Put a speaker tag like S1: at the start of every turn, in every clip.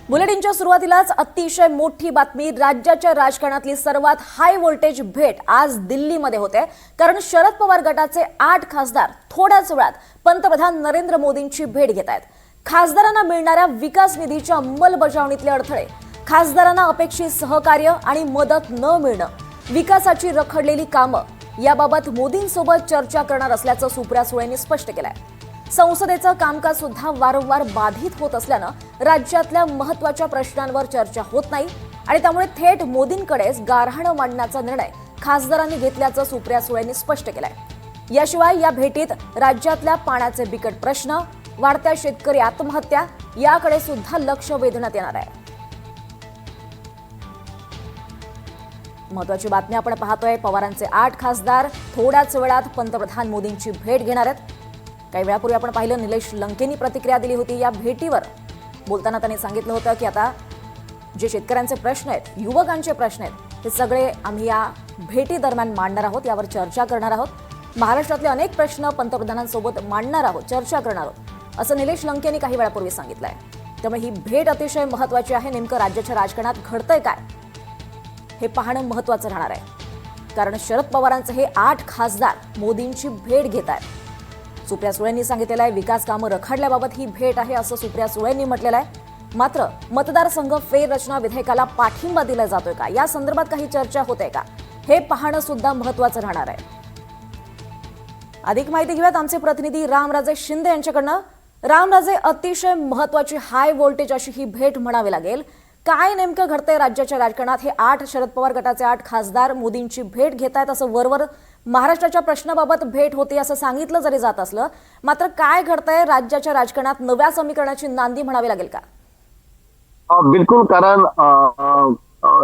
S1: बुलेटिनच्या सुरुवातीलाच अतिशय मोठी बातमी। राज्याच्या राजकारणातली सर्वात हाय व्होल्टेज भेट आज दिल्लीमध्ये होते, कारण शरद पवार गटाचे 8 खासदार थोड्याच वेळात पंतप्रधान नरेंद्र मोदींची भेट घेत आहेत। खासदारांना मिळणाऱ्या विकास निधीच्या अंमलबजावणीतले अडथळे, खासदारांना अपेक्षित सहकार्य आणि मदत न मिळणं, विकासाची रखडलेली कामं याबाबत मोदींसोबत चर्चा करणार असल्याचं सुप्रिया सुळेंनी स्पष्ट केलंय। संसदेचं कामकाज सुद्धा वारंवार बाधित होत असल्यानं राज्यातल्या महत्त्वाच्या प्रश्नांवर चर्चा होत नाही आणि त्यामुळे थेट मोदींकडेच गारहाणं मांडण्याचा निर्णय खासदारांनी घेतल्याचं सुप्रिया सुळेंनी स्पष्ट केलंय। याशिवाय या भेटीत राज्यातल्या पाण्याचे बिकट प्रश्न, वाढत्या शेतकरी आत्महत्या याकडे सुद्धा लक्ष वेधण्यात येणार आहे। महत्त्वाची बातमी आपण पाहतोय। पवारांचे 8 खासदार थोड्याच वेळात पंतप्रधान मोदींची भेट घेणार आहेत। काही वेळापूर्वी आपण पाहिलं, निलेश लंकेंनी प्रतिक्रिया दिली होती। या भेटीवर बोलताना त्यांनी सांगितलं होतं की आता जे शेतकऱ्यांचे प्रश्न आहेत, युवकांचे प्रश्न आहेत, हे सगळे आम्ही या भेटी दरम्यान मांडणार आहोत, यावर चर्चा करणार आहोत। महाराष्ट्रातले अनेक प्रश्न पंतप्रधानांसोबत मांडणार आहोत, चर्चा करणार आहोत, असं निलेश लंकेंनी काही वेळापूर्वी सांगितलंय। त्यामुळे ही भेट अतिशय महत्त्वाची आहे। नेमकं राज्याच्या राजकारणात घडतंय काय हे पाहणं महत्त्वाचं राहणार आहे, कारण शरद पवारांचे हे 8 खासदार मोदींची भेट घेत आहेत। सुप्रिया सुळेंनी सांगितलेलं आहे, विकास कामं रखडल्याबाबत ही भेट आहे, असं सुप्रिया सुळेंनी म्हटलेलं आहे। मात्र मतदारसंघ फेररचना विधेयकाला पाठिंबा दिला जातोय का, या संदर्भात काही चर्चा होते का, हे पाहणं सुद्धा महत्त्वाचं राहणार आहे। अधिक माहिती घेऊयात आमचे प्रतिनिधी रामराजे शिंदे यांच्याकडनं। रामराजे, अतिशय महत्त्वाची हाय व्होल्टेज अशी ही भेट म्हणावी लागेल। काय नेमकं घडतंय राज्याच्या राजकारणात? हे 8 शरद पवार गटाचे 8 खासदार मोदींची भेट घेत आहेत, असं वरवर महाराष्ट्राच्या प्रश्नाबाबत भेट होती असं सांगितलं जरी जात असलं, मात्र काय घडतंय राज्याच्या राजकारणात? नव्या समीकरणाची नांदी म्हणावी लागेल का?
S2: बिलकुल, कारण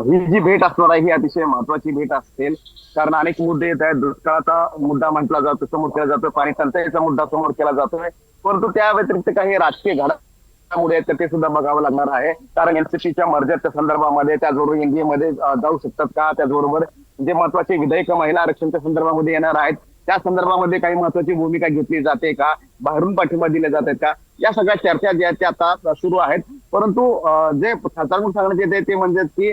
S2: ही जी भेट असणार आहे ही अतिशय महत्वाची भेट असेल, कारण अनेक मुद्दे येत आहेत। दुष्काळाचा मुद्दा म्हटला जातो, समोर केला जातो, पाणी टंचाईचा मुद्दा समोर केला जातोय, परंतु त्या व्यतिरिक्त काही राजकीय घडामोडी आहेत ते सुद्धा बघावं लागणार आहे। कारण एनसीसीच्या मर्जरच्या संदर्भामध्ये, त्याचबरोबर एनडीएमध्ये जाऊ शकतात का, त्याचबरोबर जे महत्वाचे विधेयक महिला आरक्षणाच्या संदर्भामध्ये येणार आहेत त्या संदर्भामध्ये काही महत्वाची भूमिका घेतली जाते का, बाहेरून पाठिंबा दिले जात आहेत का, या सगळ्या चर्चा ज्या त्या आता सुरू आहेत। परंतु जे खासदार सांगण्यात येते ते म्हणजे की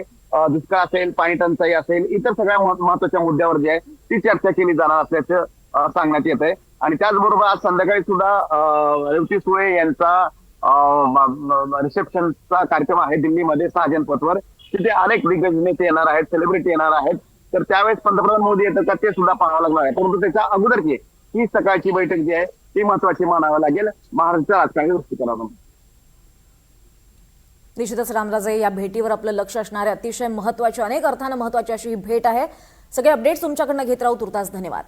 S2: दुष्काळ असेल, पाणी टंचाई असेल, इतर सगळ्या महत्वाच्या मुद्द्यावर जे आहे ती चर्चा केली जाणार असल्याचं सांगण्यात येत आहे। आणि त्याचबरोबर आज संध्याकाळी सुद्धा रेवती सुळे यांचा रिसेप्शनचा कार्यक्रम आहे दिल्लीमध्ये शहाजहानपथवर। तिथे अनेक दिग्गज नेते येणार आहेत, सेलिब्रिटी येणार आहेत, तर त्यावेळेस पंतप्रधान मोदी येतात का ते सुद्धा पाहावं लागणार आहे। परंतु त्याच्या अगोदरची ही सकाळची बैठक जी आहे ती महत्वाची मानावी लागेल महाराष्ट्राच्या राजकारणाच्या दृष्टिकोनातून।
S1: निश्चितच रामराजे, या भेटीवर आपलं लक्ष असणारे अतिशय महत्त्वाची, अनेक अर्थानं महत्त्वाची अशी ही भेट आहे। सगळे अपडेट्स तुमच्याकडनं घेत राहू। तुर्तास धन्यवाद।